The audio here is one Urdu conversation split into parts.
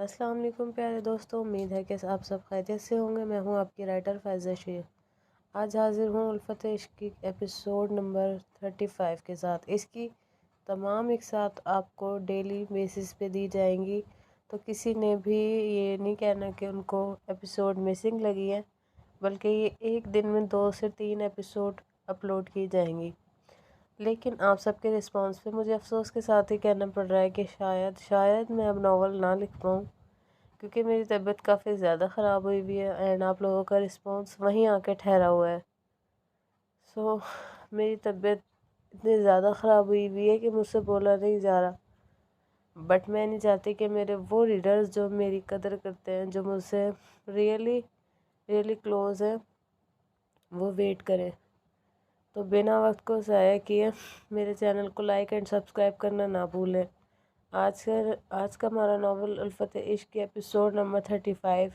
السلام علیکم پیارے دوستوں، امید ہے کہ آپ سب خیریت سے ہوں گے۔ میں ہوں آپ کی رائٹر فائزہ شیر۔ آج حاضر ہوں الفت عشق کی ایپیسوڈ نمبر 35 کے ساتھ۔ اس کی تمام ایک ساتھ آپ کو ڈیلی بیسس پہ دی جائیں گی، تو کسی نے بھی یہ نہیں کہنا کہ ان کو ایپیسوڈ مسنگ لگی ہے، بلکہ یہ ایک دن میں 2 سے 3 ایپیسوڈ اپلوڈ کی جائیں گی۔ لیکن آپ سب کے رسپانس پہ مجھے افسوس کے ساتھ ہی کہنا پڑ رہا ہے کہ شاید میں اب ناول نہ لکھ پاؤں، کیونکہ میری طبیعت کافی زیادہ خراب ہوئی ہوئی ہے اینڈ آپ لوگوں کا رسپانس وہیں آ کے ٹھہرا ہوا ہے۔ میری طبیعت اتنی زیادہ خراب ہوئی ہوئی ہے کہ مجھ سے بولا نہیں جا رہا، بٹ میں نہیں چاہتی کہ میرے وہ ریڈرز جو میری قدر کرتے ہیں، جو مجھ سے ریئلی کلوز ہیں، وہ ویٹ کریں۔ تو بنا وقت کو ضائع کیے میرے چینل کو لائک اینڈ سبسکرائب کرنا نہ بھولیں۔ آج کا ہمارا ناول الفت عشق کی ایپیسوڈ نمبر 35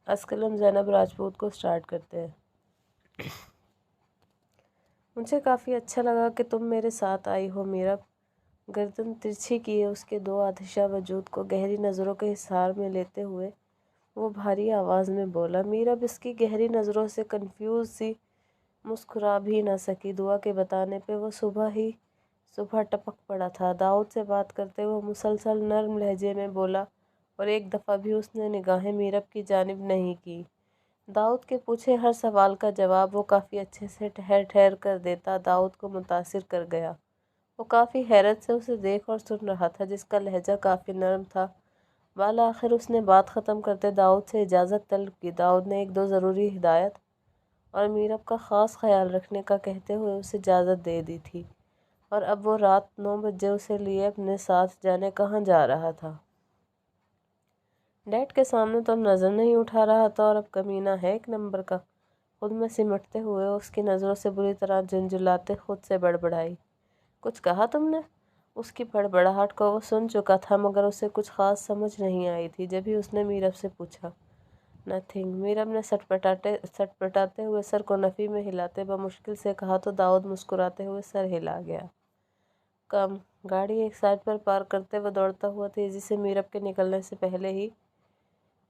اسکلم زینب راجپوت کو سٹارٹ کرتے ہیں۔ مجھے کافی اچھا لگا کہ تم میرے ساتھ آئی ہو میرب۔ گردن ترچھی کیے اس کے 2 آتشہ وجود کو گہری نظروں کے حصار میں لیتے ہوئے وہ بھاری آواز میں بولا۔ میرب اس کی گہری نظروں سے کنفیوز سی مسکرا بھی نہ سکی۔ دعا کے بتانے پہ وہ صبح ٹپک پڑا تھا۔ داؤد سے بات کرتے ہوئے مسلسل نرم لہجے میں بولا، اور ایک دفعہ بھی اس نے نگاہیں میرب کی جانب نہیں کی۔ داؤد کے پوچھے ہر سوال کا جواب وہ کافی اچھے سے ٹھہر کر دیتا۔ داؤد کو متاثر کر گیا۔ وہ کافی حیرت سے اسے دیکھ اور سن رہا تھا، جس کا لہجہ کافی نرم تھا۔ بالآخر اس نے بات ختم کرتے داؤد سے اجازت طلب کی۔ داؤد نے 1-2 ضروری ہدایات اور میرب کا خاص خیال رکھنے کا کہتے ہوئے اسے اجازت دے دی تھی، اور اب وہ رات 9 بجے اسے لیے اپنے ساتھ جانے کہاں جا رہا تھا۔ ڈیڈ کے سامنے تو اب نظر نہیں اٹھا رہا تھا، اور اب کمینہ ہے 1 نمبر کا۔ خود میں سمٹتے ہوئے اس کی نظروں سے بری طرح جھنجھلاتے خود سے بڑبڑائی، کچھ کہا تم نے؟ اس کی بڑبڑاہٹ کو وہ سن چکا تھا، مگر اسے کچھ خاص سمجھ نہیں آئی تھی۔ جب ہی اس نے میرب سے پوچھا، نتھنگ، میرب نے سٹپٹاتے ہوئے سر کو نفی میں ہلاتے بمشکل سے کہا، تو داؤد مسکراتے ہوئے سر ہلا گیا۔ کم گاڑی ایک سائڈ پر پارک کرتے وہ دوڑتا ہوا تیزی سے میرب کے نکلنے سے پہلے ہی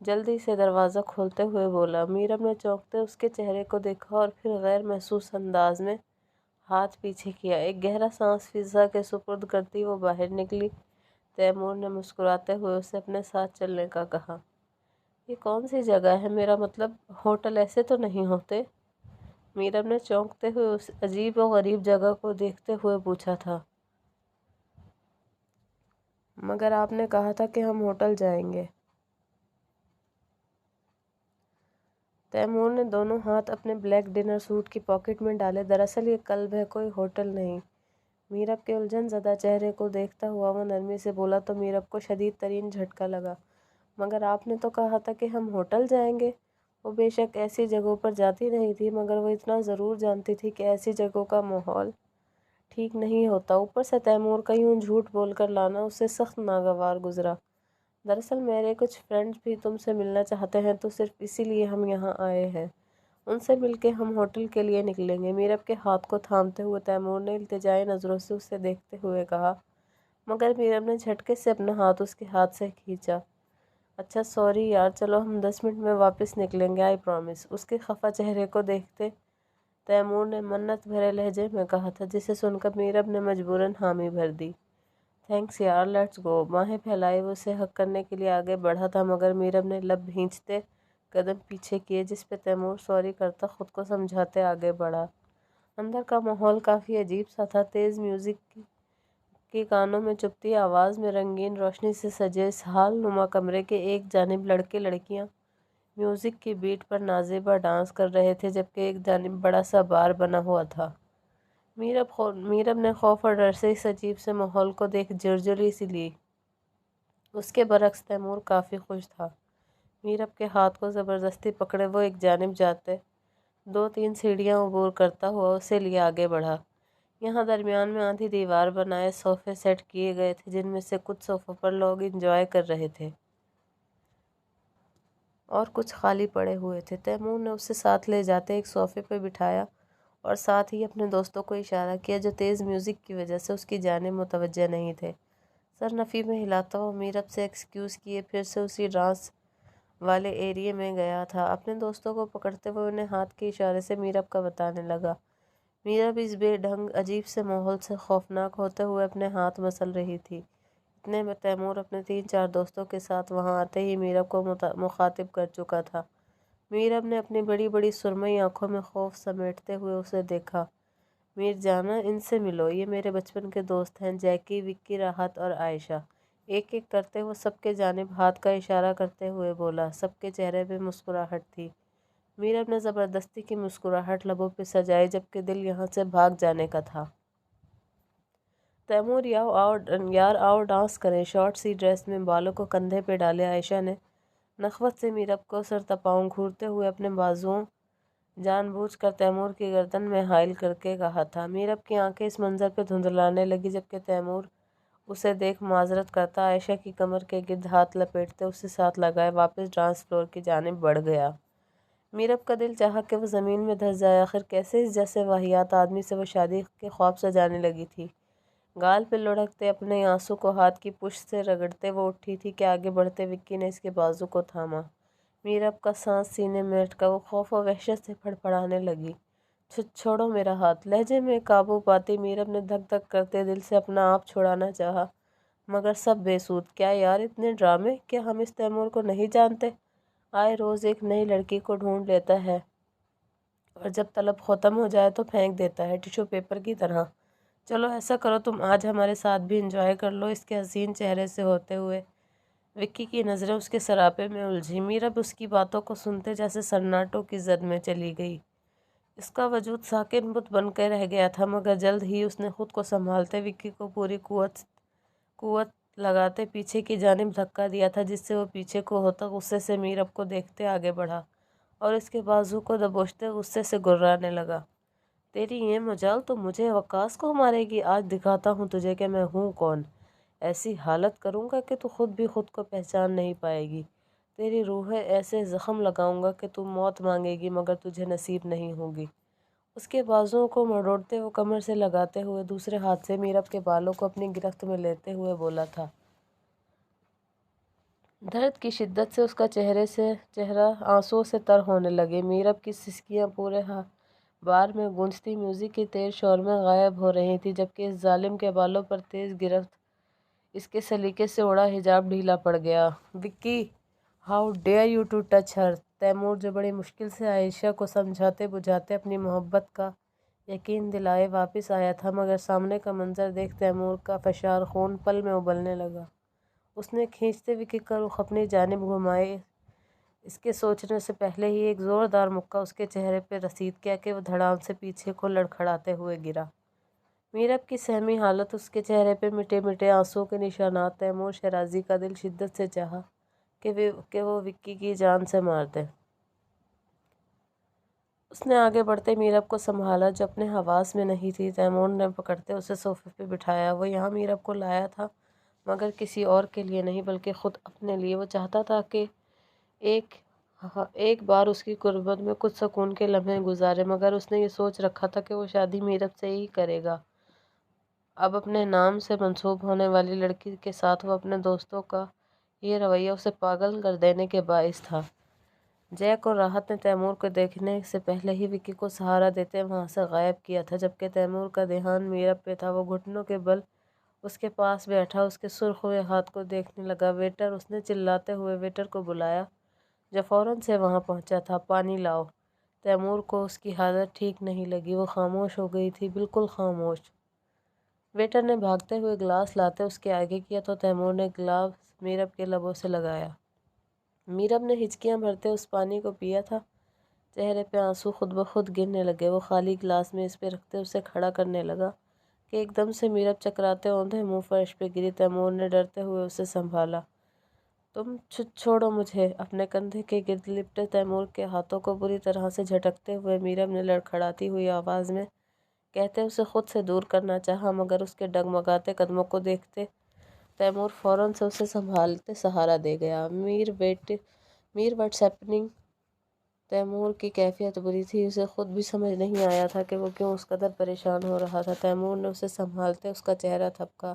جلدی سے دروازہ کھولتے ہوئے بولا۔ میرب نے چونکتے اس کے چہرے کو دیکھا اور پھر غیر محسوس انداز میں ہاتھ پیچھے کیا۔ ایک گہرا سانس فضا کے سپرد کرتی وہ باہر نکلی۔ تیمور نے مسکراتے ہوئے اسے اپنے ساتھ چلنے کا کہا۔ یہ کون سی جگہ ہے؟ میرا مطلب ہوٹل ایسے تو نہیں ہوتے؟ میرب نے چونکتے ہوئے اس عجیب و غریب جگہ کو دیکھتے ہوئے پوچھا تھا۔ مگر آپ نے کہا تھا کہ ہم ہوٹل جائیں گے۔ تیمور نے دونوں ہاتھ اپنے بلیک ڈنر سوٹ کی پاکٹ میں ڈالے۔ دراصل یہ کلب ہے، کوئی ہوٹل نہیں۔ میرب کے الجھن زدہ چہرے کو دیکھتا ہوا وہ نرمی سے بولا، تو میرب کو شدید ترین جھٹکا لگا۔ مگر آپ نے تو کہا تھا کہ ہم ہوٹل جائیں گے۔ وہ بے شک ایسی جگہوں پر جاتی نہیں تھی، مگر وہ اتنا ضرور جانتی تھی کہ ایسی جگہوں کا ماحول ٹھیک نہیں ہوتا۔ اوپر سے تیمور کا یوں جھوٹ بول کر لانا اسے سخت ناگوار گزرا۔ دراصل میرے کچھ فرینڈز بھی تم سے ملنا چاہتے ہیں، تو صرف اسی لیے ہم یہاں آئے ہیں۔ ان سے مل کے ہم ہوٹل کے لیے نکلیں گے۔ میرب کے ہاتھ کو تھامتے ہوئے تیمور نے التجائی نظروں سے اسے دیکھتے ہوئے کہا، مگر میرب نے جھٹکے سے اپنا ہاتھ اس کے ہاتھ سے کھینچا۔ اچھا سوری یار، چلو ہم 10 منٹ میں واپس نکلیں گے، آئی پرومس۔ اس کے خفا چہرے کو دیکھتے تیمور نے منت بھرے لہجے میں کہا تھا، جسے سن کر میرب نے مجبوراً حامی بھر دی۔ تھینکس یار، لیٹس گو۔ باہیں پھیلائے وہ اسے ہگ کرنے کے لیے آگے بڑھا تھا، مگر میرب نے لب بھینچتے قدم پیچھے کیے، جس پہ تیمور سوری کرتا خود کو سمجھاتے آگے بڑھا۔ اندر کا ماحول کافی عجیب سا تھا۔ تیز میوزک کی کانوں میں چبھتی آواز میں رنگین روشنی سے سجے اس ہال نما کمرے کے ایک جانب لڑکے لڑکیاں میوزک کی بیٹ پر نازیبا ڈانس کر رہے تھے، جبکہ ایک جانب بڑا سا بار بنا ہوا تھا۔ میرب نے خوف اور ڈر سے اس عجیب سے ماحول کو دیکھ جرجری سی لی۔ اس کے برعکس تیمور کافی خوش تھا۔ میرب کے ہاتھ کو زبردستی پکڑے وہ ایک جانب جاتے 2-3 سیڑھیاں عبور کرتا ہوا اسے لیے آگے بڑھا۔ یہاں درمیان میں آدھی دیوار بنائے صوفے سیٹ کیے گئے تھے، جن میں سے کچھ صوفوں پر لوگ انجوائے کر رہے تھے اور کچھ خالی پڑے ہوئے تھے۔ تیمور نے اسے ساتھ لے جاتے ایک صوفے پہ بٹھایا اور ساتھ ہی اپنے دوستوں کو اشارہ کیا، جو تیز میوزک کی وجہ سے اس کی جانب متوجہ نہیں تھے۔ سر نفی میں ہلاتا ہوا میرب سے ایکسکیوز کیے پھر سے اسی ڈانس والے ایریے میں گیا تھا۔ اپنے دوستوں کو پکڑتے ہوئے انہیں ہاتھ کے اشارے سے میرب کا بتانے لگا۔ میرب اس بے ڈھنگ عجیب سے ماحول سے خوفناک ہوتے ہوئے اپنے ہاتھ مسل رہی تھی۔ اتنے میں تیمور اپنے 3-4 دوستوں کے ساتھ وہاں آتے ہی میرب کو مخاطب کر چکا تھا۔ میرب نے اپنی بڑی بڑی سرمئی آنکھوں میں خوف سمیٹتے ہوئے اسے دیکھا۔ میر جانا، ان سے ملو، یہ میرے بچپن کے دوست ہیں، جیکی، وکی، راحت اور عائشہ۔ ایک ایک کرتے وہ سب کے جانب ہاتھ کا اشارہ کرتے ہوئے بولا۔ سب کے چہرے پہ مسکراہٹ تھی۔ میرب نے زبردستی کی مسکراہٹ لبوں پہ سجائی جبکہ دل یہاں سے بھاگ جانے کا تھا۔ تیمور یار آؤ ڈانس کریں۔ شارٹ سی ڈریس میں بالوں کو کندھے پہ ڈالے عائشہ نے نخوت سے میرب کو سرتپاؤں گھورتے ہوئے اپنے بازوؤں جان بوجھ کر تیمور کی گردن میں حائل کر کے کہا تھا۔ میرب کی آنکھیں اس منظر پہ دھندلانے لگی جبکہ تیمور اسے دیکھ معذرت کرتا عائشہ کی کمر کے گرد ہاتھ لپیٹتے اسے ساتھ لگائے واپس ڈانس فلور کی جانب بڑھ گیا۔ میرب کا دل چاہا کہ وہ زمین میں دھس جائے، آخر کیسے اس جیسے واہیات آدمی سے وہ شادی کے خواب سجانے لگی تھی۔ گال پہ لڑھکتے اپنے آنسو کو ہاتھ کی پشت سے رگڑتے وہ اٹھی تھی کہ آگے بڑھتے وکی نے اس کے بازو کو تھاما۔ میرب کا سانس سینے میں اٹکا، وہ خوف و وحشت سے پھڑپڑانے لگی۔ چھوڑو میرا ہاتھ۔ لہجے میں قابو پاتی میرب نے دھک دھک کرتے دل سے اپنا آپ چھڑانا چاہا مگر سب بے سود۔ کیا یار اتنے ڈرامے؟ کیا ہم اس تیمور کو نہیں جانتے؟ آئے روز ایک نئی لڑکی کو ڈھونڈ لیتا ہے اور جب طلب ختم ہو جائے تو پھینک دیتا ہے ٹیشو پیپر کی طرح۔ چلو ایسا کرو تم آج ہمارے ساتھ بھی انجوائے کر لو۔ اس کے حسین چہرے سے ہوتے ہوئے وکی کی نظریں اس کے سراپے میں الجھی۔ میرب اس کی باتوں کو سنتے جیسے سناٹوں کی زد میں چلی گئی۔ اس کا وجود ساکن بت بن کے رہ گیا تھا مگر جلد ہی اس نے خود کو سنبھالتے وکی کو پوری قوت لگاتے پیچھے کی جانب دھکا دیا تھا جس سے وہ پیچھے کو ہوتا غصے سے میرب کو دیکھتے آگے بڑھا اور اس کے بازو کو دبوچتے غصے سے گرانے لگا۔ تیری یہ مجال تو مجھے وقاص کو مارے گی۔ آج دکھاتا ہوں تجھے کہ میں ہوں کون۔ ایسی حالت کروں گا کہ تو خود بھی خود کو پہچان نہیں پائے گی۔ تیری روح ایسے زخم لگاؤں گا کہ تو موت مانگے گی مگر تجھے نصیب نہیں ہوگی۔ اس کے بازوؤں کو مروڑتے وہ کمر سے لگاتے ہوئے دوسرے ہاتھ سے میرب کے بالوں کو اپنی گرفت میں لیتے ہوئے بولا تھا۔ درد کی شدت سے اس کا چہرہ آنسوؤں سے تر ہونے لگے۔ میرب کی سسکیاں پورے بار میں گونجتی میوزک کی تیز شور میں غائب ہو رہی تھی جبکہ اس ظالم کے بالوں پر تیز گرفت اس کے سلیقے سے اڑا حجاب ڈھیلا پڑ گیا۔ Vicky, how dare you to touch her. Taimur جو بڑی مشکل سے عائشہ کو سمجھاتے بجھاتے اپنی محبت کا یقین دلائے واپس آیا تھا مگر سامنے کا منظر دیکھ تیمور کا فشار خون پل میں ابلنے لگا۔ اس نے کھینچتے وکی کا رخ اپنی جانب گھمائے اس کے سوچنے سے پہلے ہی ایک زوردار مکہ اس کے چہرے پہ رسید کیا کہ وہ دھڑام سے پیچھے کو لڑکھڑاتے ہوئے گرا۔ میرب کی سہمی حالت، اس کے چہرے پہ مٹے مٹے آنسوؤں کے نشانات۔ تیمور شیرازی کا دل شدت سے چاہا کہ وہ وکی کی جان سے مار دے۔ اس نے آگے بڑھتے میرب کو سنبھالا جو اپنے حواس میں نہیں تھی۔ تیمور نے پکڑتے اسے صوفے پہ بٹھایا۔ وہ یہاں میرب کو لایا تھا مگر کسی اور کے لیے نہیں بلکہ خود اپنے لیے۔ وہ چاہتا تھا کہ ایک بار اس کی قربت میں کچھ سکون کے لمحے گزارے مگر اس نے یہ سوچ رکھا تھا کہ وہ شادی میرب سے ہی کرے گا۔ اب اپنے نام سے منسوب ہونے والی لڑکی کے ساتھ وہ اپنے دوستوں کا یہ رویہ اسے پاگل کر دینے کے باعث تھا۔ جیک اور راحت نے تیمور کو دیکھنے سے پہلے ہی وکی کو سہارا دیتے وہاں سے غائب کیا تھا جبکہ تیمور کا دھیان میرب پہ تھا۔ وہ گھٹنوں کے بل اس کے پاس بیٹھا اس کے سرخ ہوئے ہاتھ کو دیکھنے لگا۔ ویٹر، اس نے چلاتے ہوئے ویٹر کو بلایا جو فوراً سے وہاں پہنچا تھا۔ پانی لاؤ۔ تیمور کو اس کی حالت ٹھیک نہیں لگی۔ وہ خاموش ہو گئی تھی، بالکل خاموش۔ ویٹر نے بھاگتے ہوئے گلاس لاتے اس کے آگے کیا تو تیمور نے گلاس میرب کے لبوں سے لگایا۔ میرب نے ہچکیاں بھرتے اس پانی کو پیا تھا۔ چہرے پہ آنسو خود بخود گرنے لگے۔ وہ خالی گلاس میں اس پہ رکھتے اسے کھڑا کرنے لگا کہ ایک دم سے میرب چکراتے اوندھے منہ فرش پہ گری۔ تیمور نے ڈرتے ہوئے اسے سنبھالا۔ تم چھوڑو مجھے۔ اپنے کندھے کے گرد لپٹے تیمور کے ہاتھوں کو بری طرح سے جھٹکتے ہوئے میرب نے لڑکھڑاتی ہوئی آواز میں کہتے اسے خود سے دور کرنا چاہا مگر اس کے ڈگمگاتے قدموں کو دیکھتے تیمور فوراً سے اسے سنبھالتے سہارا دے گیا۔ میر واٹس ہیپننگ؟ تیمور کی کیفیت بری تھی۔ اسے خود بھی سمجھ نہیں آیا تھا کہ وہ کیوں اس قدر پریشان ہو رہا تھا۔ تیمور نے اسے سنبھالتے اس کا چہرہ تھپکا۔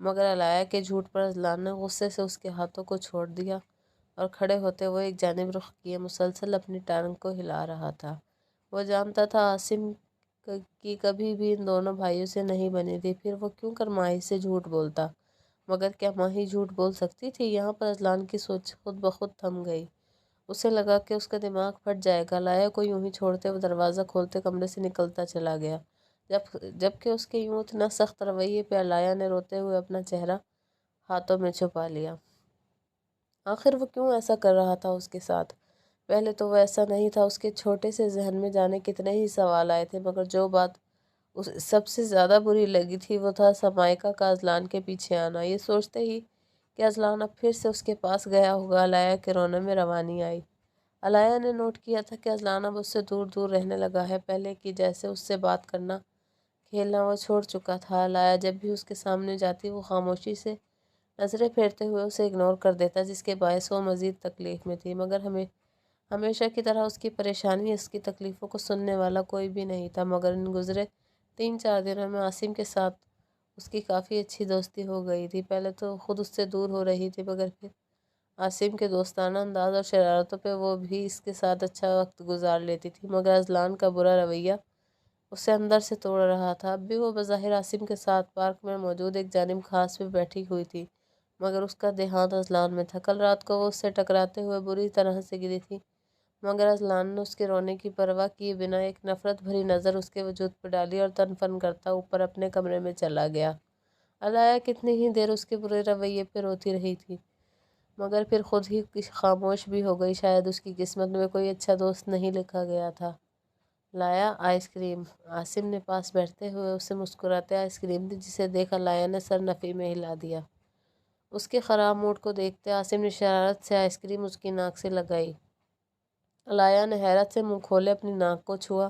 مگر علایا کے جھوٹ پر اذلان نے غصے سے اس کے ہاتھوں کو چھوڑ دیا اور کھڑے ہوتے ہوئے ایک جانب رخ کیے مسلسل اپنی ٹانگ کو ہلا رہا تھا۔ وہ جانتا تھا عاصم کی کبھی بھی ان دونوں بھائیوں سے نہیں بنی تھی، پھر وہ کیوں کر ماہی سے جھوٹ بولتا؟ مگر کیا ماہی جھوٹ بول سکتی تھی؟ یہاں پر اذلان کی سوچ خود بخود تھم گئی۔ اسے لگا کہ اس کا دماغ پھٹ جائے گا۔ علایا کو یوں ہی چھوڑتے وہ دروازہ کھولتے کمرے سے نکلتا چلا گیا۔ جبکہ اس کے یوں اتنا سخت رویے پہ علایا نے روتے ہوئے اپنا چہرہ ہاتھوں میں چھپا لیا۔ آخر وہ کیوں ایسا کر رہا تھا اس کے ساتھ؟ پہلے تو وہ ایسا نہیں تھا۔ اس کے چھوٹے سے ذہن میں جانے کتنے ہی سوال آئے تھے، مگر جو بات اسے سب سے زیادہ بری لگی تھی وہ تھا سمائکہ کا اذلان کے پیچھے آنا۔ یہ سوچتے ہی کہ اذلان اب پھر سے اس کے پاس گیا ہوگا، علایا کے رونے میں روانی آئی۔ علایا نے نوٹ کیا تھا کہ اذلان اب اس سے دور دور رہنے لگا ہے، پہلے کی جیسے اس سے بات کرنا کھیلنا وہ چھوڑ چکا تھا۔ علایا جب بھی اس کے سامنے جاتی وہ خاموشی سے نظریں پھیرتے ہوئے اسے اگنور کر دیتا، جس کے باعث وہ مزید تکلیف میں تھی، مگر ہمیشہ کی طرح اس کی پریشانی اس کی تکلیفوں کو سننے والا کوئی بھی نہیں تھا۔ مگر ان گزرے 3-4 دنوں میں عاصم کے ساتھ اس کی کافی اچھی دوستی ہو گئی تھی۔ پہلے تو خود اس سے دور ہو رہی تھی، مگر پھر عاصم کے دوستانہ انداز اور شرارتوں پہ وہ بھی اس کے ساتھ اچھا وقت گزار لیتی تھی، مگر اذلان کا برا رویہ اسے اندر سے توڑ رہا تھا۔ اب بھی وہ بظاہر عاصم کے ساتھ پارک میں موجود ایک جانب گھاس پہ بیٹھی ہوئی تھی، مگر اس کا دھیان اذلان میں تھا۔ کل رات کو وہ اس سے ٹکراتے ہوئے بری طرح سے گری تھی، مگر اذلان نے اس کے رونے کی پرواہ کیے بنا ایک نفرت بھری نظر اس کے وجود پہ ڈالی اور تن فن کرتا اوپر اپنے کمرے میں چلا گیا۔ علایا کتنی ہی دیر اس کے برے رویے پہ روتی رہی تھی، مگر پھر خود ہی خاموش بھی ہو گئی۔ شاید اس کی قسمت میں کوئی اچھا دوست نہیں لکھا گیا تھا۔ لایا آئس کریم؟ عاصم نے پاس بیٹھتے ہوئے اسے مسکراتے آئس کریم دی، جسے دیکھ علایا نے سر نفی میں ہلا دیا۔ اس کے خراب موڈ کو دیکھتے عاصم نے شرارت سے آئس کریم اس کی ناک سے لگائی۔ علایا نے حیرت سے منہ کھولے اپنی ناک کو چھوا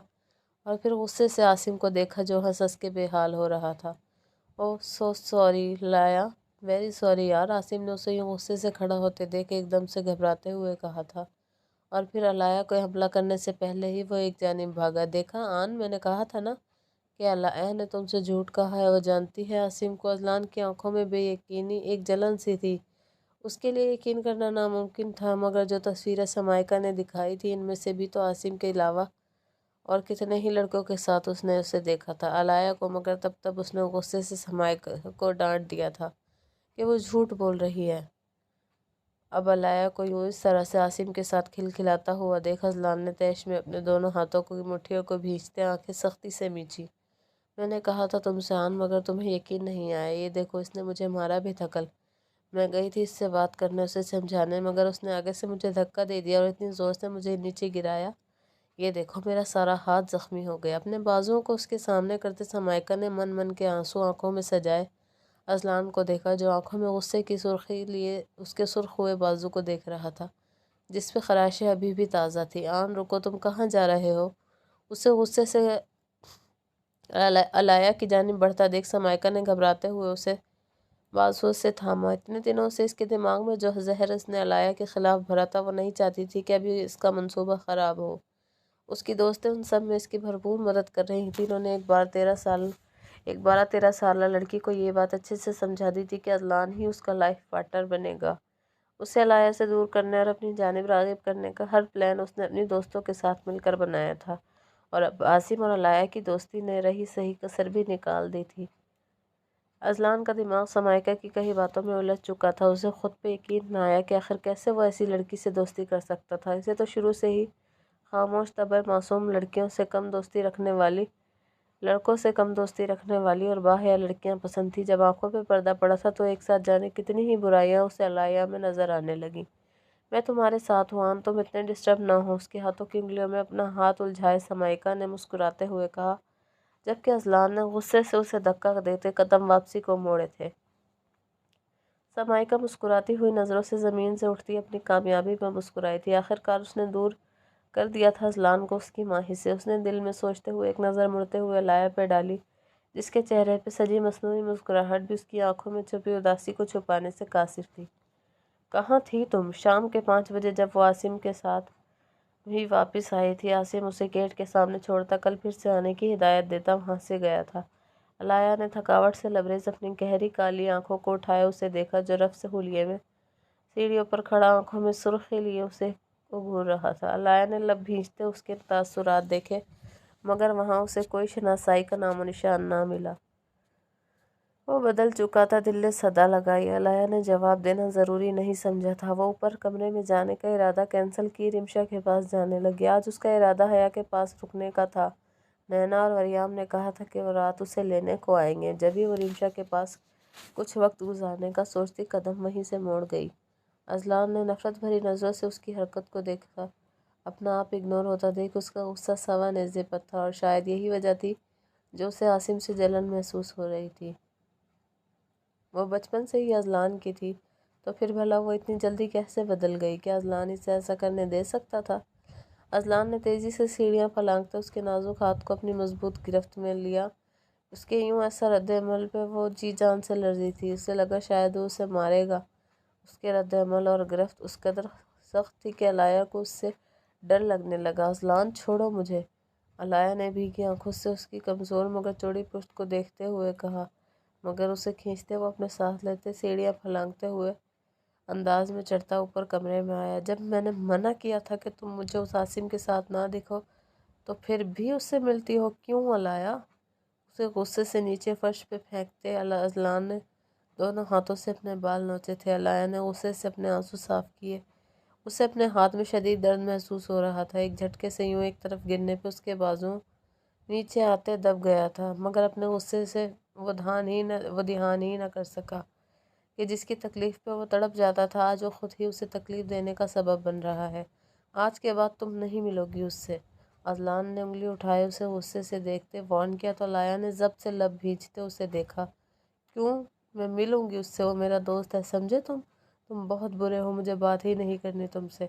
اور پھر غصے سے عاصم کو دیکھا جو ہنس ہنس کے بے حال ہو رہا تھا۔ اوہ سو سوری لایا، ویری سوری یار، عاصم نے اسے یوں غصے سے کھڑا ہوتے دیکھ ایک دم سے گھبراتے ہوئے کہا تھا، اور پھر علایا کو حملہ کرنے سے پہلے ہی وہ ایک جانب بھاگا۔ دیکھا آن، میں نے کہا تھا نا کہ علایا نے تم سے جھوٹ کہا ہے۔ وہ جانتی ہے عاصم کو اذلان کی آنکھوں میں بے یقینی، ایک جلن سی تھی۔ اس کے لیے یقین کرنا ناممکن تھا، مگر جو تصویریں سمائکہ نے دکھائی تھی ان میں سے بھی تو عاصم کے علاوہ اور کتنے ہی لڑکوں کے ساتھ اس نے اسے دیکھا تھا علایا کو، مگر تب اس نے غصے سے سمائکہ کو ڈانٹ دیا تھا کہ وہ جھوٹ بول رہی ہے۔ اب علایا کو یوں اس طرح سے عاصم کے ساتھ کھلکھلاتا ہوا دیکھ اذلان نے طیش میں اپنے دونوں ہاتھوں کی مٹھیوں کو بھینچتے آنکھیں سختی سے میچی۔ میں نے کہا تھا تم سے آن، مگر تمہیں یقین نہیں آیا۔ یہ دیکھو اس نے مجھے مارا بھی تھا کل۔ میں گئی تھی اس سے بات کرنے، اسے سمجھانے، مگر اس نے آگے سے مجھے دھکا دے دیا اور اتنی زور سے مجھے نیچے گرایا، یہ دیکھو میرا سارا ہاتھ زخمی ہو گیا۔ اپنے بازوؤں کو اس کے سامنے کرتے سمائکہ نے من کے آنسو آنکھوں میں سجائے اذلان کو دیکھا، جو آنکھوں میں غصے کی سرخی لیے اس کے سرخ ہوئے بازو کو دیکھ رہا تھا، جس پہ خراشیں ابھی بھی تازہ تھی۔ آن رکو، تم کہاں جا رہے ہو؟ اسے غصے سے علایا کی جانب بڑھتا دیکھ سمائکہ نے گھبراتے ہوئے اسے بازو سے تھاما۔ اتنے دنوں سے اس کے دماغ میں جو زہر اس نے علایا کے خلاف بھرا تھا وہ نہیں چاہتی تھی کہ ابھی اس کا منصوبہ خراب ہو۔ اس کی دوستیں ان سب میں اس کی بھرپور مدد کر رہی تھیں۔ انہوں نے ایک 12-13 سالہ لڑکی کو یہ بات اچھے سے سمجھا دی تھی کہ اذلان ہی اس کا لائف پارٹنر بنے گا۔ اسے علایا سے دور کرنے اور اپنی جانب راغب کرنے کا ہر پلان اس نے اپنی دوستوں کے ساتھ مل کر بنایا تھا، اور اب عاصم اور علایا کی دوستی نے رہی سہی کسر بھی نکال دی تھی۔ اذلان کا دماغ سمائکہ کی کئی باتوں میں الجھ چکا تھا۔ اسے خود پہ یقین نہ آیا کہ آخر کیسے وہ ایسی لڑکی سے دوستی کر سکتا تھا۔ اسے تو شروع سے ہی خاموش طبع، معصوم لڑکوں سے کم دوستی رکھنے والی اور باحیا لڑکیاں پسند تھی۔ جب آنکھوں پہ پردہ پڑا تھا تو ایک ساتھ جانے کتنی ہی برائیاں اسے علایا میں نظر آنے لگیں۔ میں تمہارے ساتھ ہوں آن، تم اتنے ڈسٹرب نہ ہو، اس کے ہاتھوں کی انگلیوں میں اپنا ہاتھ الجھائے سمائکہ نے مسکراتے ہوئے کہا، جبکہ اذلان نے غصے سے اسے دھکا دیتے قدم واپسی کو موڑے تھے۔ سمائکہ مسکراتی ہوئی نظروں سے زمین سے اٹھتی اپنی کامیابی پر مسکرائی تھی۔ آخرکار اس نے دور کر دیا تھا اذلان کو اس کی ماہی سے۔ اس نے دل میں سوچتے ہوئے ایک نظر مڑتے ہوئے علایا پہ ڈالی، جس کے چہرے پہ سجی مصنوعی مسکراہٹ بھی اس کی آنکھوں میں چھپی اداسی کو چھپانے سے قاصر تھی۔ کہاں تھی تم؟ شام کے 5 بجے جب وہ عاصم کے ساتھ بھی واپس آئی تھی۔ عاصم اسے گیٹ کے سامنے چھوڑتا کل پھر سے آنے کی ہدایت دیتا وہاں سے گیا تھا۔ علایا نے تھکاوٹ سے لبریز اپنی گہری کالی آنکھوں کو اٹھایا اسے دیکھا جو رف سے ہولیے میں سیڑھیوں پر کھڑا آنکھوں میں سرخی لیے اسے گھور رہا تھا۔ علایا نے لب بھینچتے اس کے تاثرات دیکھے مگر وہاں اسے کوئی شناسائی کا نام و نشان نہ ملا۔ وہ بدل چکا تھا، دل نے صدا لگائی۔ علایا نے جواب دینا ضروری نہیں سمجھا تھا۔ وہ اوپر کمرے میں جانے کا ارادہ کینسل کی رمشا کے پاس جانے لگی۔ آج اس کا ارادہ حیا کے پاس رکنے کا تھا۔ نینا اور وریام نے کہا تھا کہ وہ رات اسے لینے کو آئیں گے۔ جبھی وہ رمشا کے پاس کچھ وقت گزارنے کا سوچتی قدم وہیں سے موڑ گئی۔ اذلان نے نفرت بھری نظروں سے اس کی حرکت کو دیکھا۔ اپنا آپ اگنور ہوتا دیکھ اس کا غصہ سوا نیزے پر تھا اور شاید یہی وجہ تھی جو اسے عاصم سے جلن محسوس ہو رہی تھی۔ وہ بچپن سے ہی اذلان کی تھی تو پھر بھلا وہ اتنی جلدی کیسے بدل گئی؟ کیا اذلان اسے ایسا کرنے دے سکتا تھا؟ اذلان نے تیزی سے سیڑھیاں پھلانگتے اس کے نازک ہاتھ کو اپنی مضبوط گرفت میں لیا۔ اس کے یوں ایسا رد عمل پہ وہ جی جان سے لرزی تھی۔ اسے لگا شاید وہ اسے مارے گا۔ اس کے رد عمل اور گرفت اس قدر سخت تھی کہ علایا کو اس سے ڈر لگنے لگا۔ اذلان چھوڑو مجھے، علایا نے بھیگی آنکھوں سے اس کی کمزور مگر چوڑی پشت کو دیکھتے ہوئے کہا، مگر اسے کھینچتے وہ اپنے ساتھ لیتے سیڑھیاں پھلانگتے ہوئے انداز میں چڑھتا اوپر کمرے میں آیا۔ جب میں نے منع کیا تھا کہ تم مجھے اس عاصم کے ساتھ نہ دکھو تو پھر بھی اس سے ملتی ہو کیوں علایا؟ اسے غصے سے نیچے فرش پہ پھینکتے اذلان نے دونوں ہاتھوں سے اپنے بال نوچے تھے۔ علایا نے غصے سے اپنے آنسو صاف کیے۔ اسے اپنے ہاتھ میں شدید درد محسوس ہو رہا تھا۔ ایک جھٹکے سے یوں ایک طرف گرنے پہ اس کے بازو نیچے آتے دب گیا تھا مگر اپنے غصے سے وہ دھیان ہی نہ کر سکا کہ جس کی تکلیف پہ وہ تڑپ جاتا تھا آج وہ خود ہی اسے تکلیف دینے کا سبب بن رہا ہے۔ آج کے بعد تم نہیں ملو گی اس سے۔ اذلان نے انگلی اٹھائے اسے غصے سے دیکھتے وارن کیا تو علایا نے ضبط سے لب بھینچتے اسے دیکھا۔ کیوں؟ میں ملوں گی اس سے، وہ میرا دوست ہے، سمجھے تم بہت برے ہو، مجھے بات ہی نہیں کرنی تم سے۔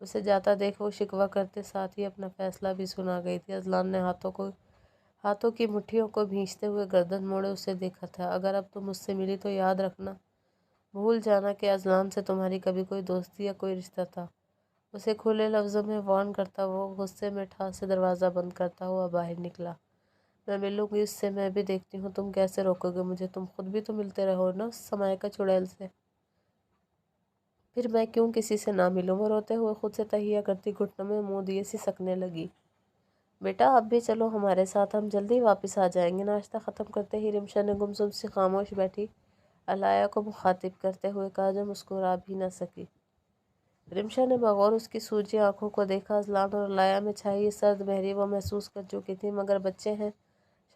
اسے جاتا دیکھ وہ شکوہ کرتے ساتھ ہی اپنا فیصلہ بھی سنا گئی تھی۔ اذلان نے ہاتھوں کی مٹھیوں کو بھینچتے ہوئے گردن موڑے اسے دیکھا تھا۔ اگر اب تم مجھ سے ملی تو یاد رکھنا، بھول جانا کہ اذلان سے تمہاری کبھی کوئی دوستی یا کوئی رشتہ تھا۔ اسے کھلے لفظوں میں وارن کرتا وہ غصے میں ٹھاس سے دروازہ بند کرتا ہوا باہر نکلا۔ میں ملوں گی اس سے، میں بھی دیکھتی ہوں تم کیسے روکو گے مجھے، تم خود بھی تو ملتے رہو نا اس سمائکہ چڑیل سے۔ پھر میں کیوں کسی سے نہ ملوں؟ وہ روتے ہوئے خود سے تہیہ کرتی گھٹنوں میں منہ دیے سسکنے لگی۔ بیٹا اب بھی چلو ہمارے ساتھ، ہم جلدی واپس آ جائیں گے۔ ناشتہ ختم کرتے ہی رمشا نے گمسم سی خاموش بیٹھی علایا کو مخاطب کرتے ہوئے کہا جو مسکرا بھی نہ سکی۔ رمشا نے بغور اس کی سوجی آنکھوں کو دیکھا۔ اذلان اور علایا میں چھائی یہ سرد مہری وہ محسوس کر چکی تھی مگر بچے ہیں،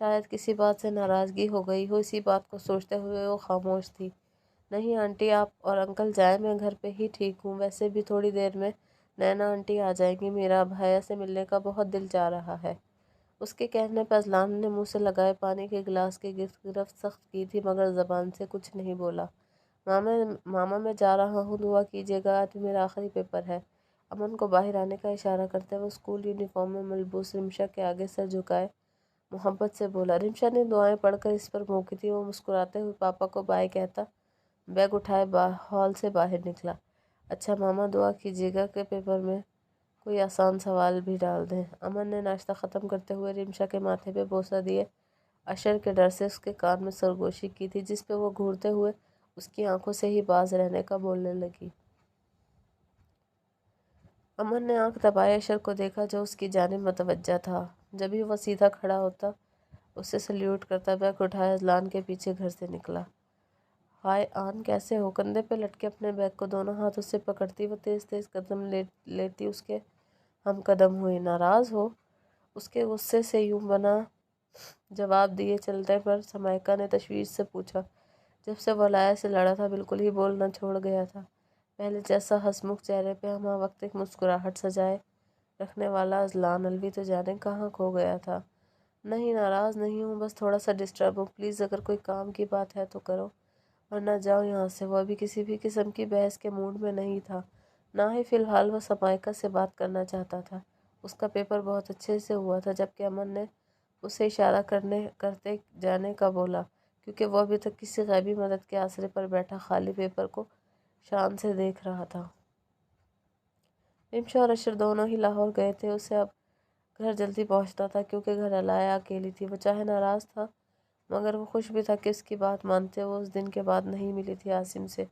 شاید کسی بات سے ناراضگی ہو گئی ہو، اسی بات کو سوچتے ہوئے وہ خاموش تھی۔ نہیں آنٹی، آپ اور انکل جائیں، میں گھر پہ ہی ٹھیک ہوں، ویسے بھی تھوڑی دیر میں نینا آنٹی آ جائیں گی، میرا اب حیا سے ملنے کا بہت دل چاہ رہا ہے۔ اس کے کہنے پہ اذلان نے منہ سے لگائے پانی کے گلاس کی گرفت سخت کی تھی مگر زبان سے کچھ نہیں بولا۔ ماما میں جا رہا ہوں، دعا کیجیے گا، آج میرا آخری پیپر ہے۔ امن کو باہر آنے کا اشارہ کرتے ہوئے اسکول یونیفارم میں ملبوس رمشا کے آگے سر جھکائے محبت سے بولا۔ رمشا نے دعائیں پڑھ کر اس پر بھونکی تھی۔ وہ مسکراتے ہوئے پاپا کو بائے کہتا بیگ اٹھائے ہال سے باہر نکلا۔ اچھا ماما، دعا کیجیے گا کہ پیپر میں کوئی آسان سوال بھی ڈال دیں۔ امن نے ناشتہ ختم کرتے ہوئے رمشا کے ماتھے پہ بوسہ دیے اشر کے ڈر سے اس کے کان میں سرگوشی کی تھی جس پہ وہ گھورتے ہوئے اس کی آنکھوں سے ہی باز رہنے کا بولنے لگی۔ امن نے آنکھ دبائے اشر کو دیکھا جو اس کی جانب متوجہ تھا۔ جبھی وہ سیدھا کھڑا ہوتا اسے سلیوٹ کرتا بیگ اٹھائے اذلان کے پیچھے گھر سے نکلا۔ ہائے آن، کیسے ہو؟ کندھے پہ لٹکے اپنے بیگ کو دونوں ہاتھوں سے پکڑتی وہ تیز تیز قدم لیتی اس کے ہم قدم ہوئی۔ ناراض ہو؟ اس کے غصے سے یوں بنا جواب دیے چلتے پر سمائکہ نے تشویش سے پوچھا۔ جب سے وہ علایا سے لڑا تھا بالکل ہی بولنا چھوڑ گیا تھا، پہلے جیسا ہنسمکھ چہرے پہ ہمہ وقت ایک مسکراہٹ سجائے رکھنے والا اذلان الوی تو جانے کہاں کھو گیا تھا۔ نہیں ناراض نہیں ہوں، بس تھوڑا سا ڈسٹرب ہوں، پلیز اگر کوئی کام کی بات ہے تو کرو ورنہ جاؤ یہاں سے۔ وہ ابھی کسی بھی قسم کی بحث کے موڈ میں نہیں تھا، نہ ہی فی الحال وہ سمائکہ سے بات کرنا چاہتا تھا۔ اس کا پیپر بہت اچھے سے ہوا تھا جبکہ امن نے اسے اشارہ کرتے جانے کا بولا کیونکہ وہ ابھی تک کسی غیبی مدد کے آسرے پر بیٹھا خالی پیپر کو شان سے دیکھ رہا تھا۔ رمشا اور اشر دونوں ہی لاہور گئے تھے۔ اسے اب گھر جلدی پہنچنا تھا کیونکہ گھر علایا اکیلی تھی۔ وہ چاہے ناراض تھا مگر وہ خوش بھی تھا کہ اس کی بات مانتے وہ اس دن کے بعد نہیں ملی تھی عاصم سے۔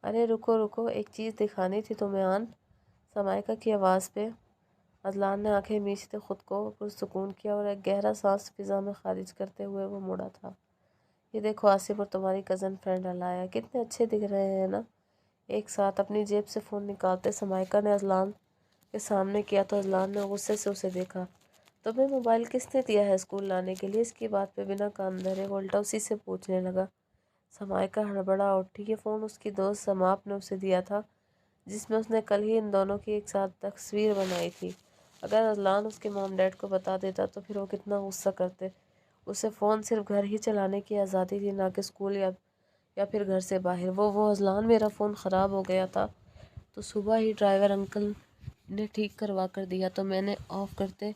ارے رکو رکو، ایک چیز دکھانی تھی تمہیں آن۔ سمائکہ کی آواز پہ اذلان نے آنکھیں میچتے خود کو پرسکون کیا اور ایک گہرا سانس فضا میں خارج کرتے ہوئے وہ مڑا تھا۔ یہ دیکھو عاصم اور تمہاری کزن فرینڈ علایا، کتنے اچھے دکھ رہے ہیں نا؟ ایک ساتھ اپنی جیب سے فون نکالتے سمائکہ نے اذلان کے سامنے کیا تو اذلان نے غصے سے اسے دیکھا۔ تمہیں موبائل کس نے دیا ہے اسکول لانے کے لیے؟ اس کی بات پہ بنا کان دھرے وہ الٹا اسی سے پوچھنے لگا۔ سمائکہ ہڑبڑا اٹھی۔ یہ فون اس کی دوست سماپ نے اسے دیا تھا، جس میں اس نے کل ہی ان دونوں کی ایک ساتھ تصویر بنائی تھی۔ اگر اذلان اس کے موم ڈیڈ کو بتا دیتا تو پھر وہ کتنا غصہ کرتے۔ اسے فون صرف گھر ہی چلانے کی آزادی تھی، نہ کہ اسکول یا پھر گھر سے باہر۔ وہ اذلان، میرا فون خراب ہو گیا تھا تو صبح ہی ڈرائیور انکل نے ٹھیک کروا کر دیا تو میں نے آف کرتے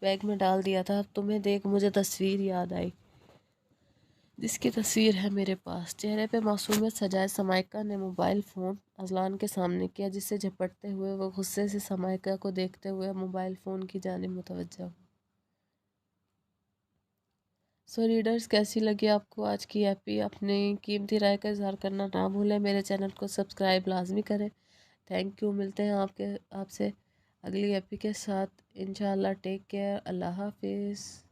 بیگ میں ڈال دیا تھا۔ اب تمہیں دیکھ مجھے تصویر یاد آئی، جس کی تصویر ہے میرے پاس۔ چہرے پہ معصومیت سجائے سمائکہ نے موبائل فون اذلان کے سامنے کیا، جس سے جھپٹتے ہوئے وہ غصے سے سمائکہ کو دیکھتے ہوئے موبائل فون کی جانب متوجہ ہو۔ سو ریڈرز، کیسی لگی آپ کو آج کی ایپی؟ اپنی قیمتی رائے کا اظہار کرنا نہ بھولیں۔ میرے چینل کو سبسکرائب لازمی کریں۔ Thank you. ملتے ہیں آپ سے اگلی ایپی کے ساتھ انشاءاللہ۔ Take care. اللہ حافظ۔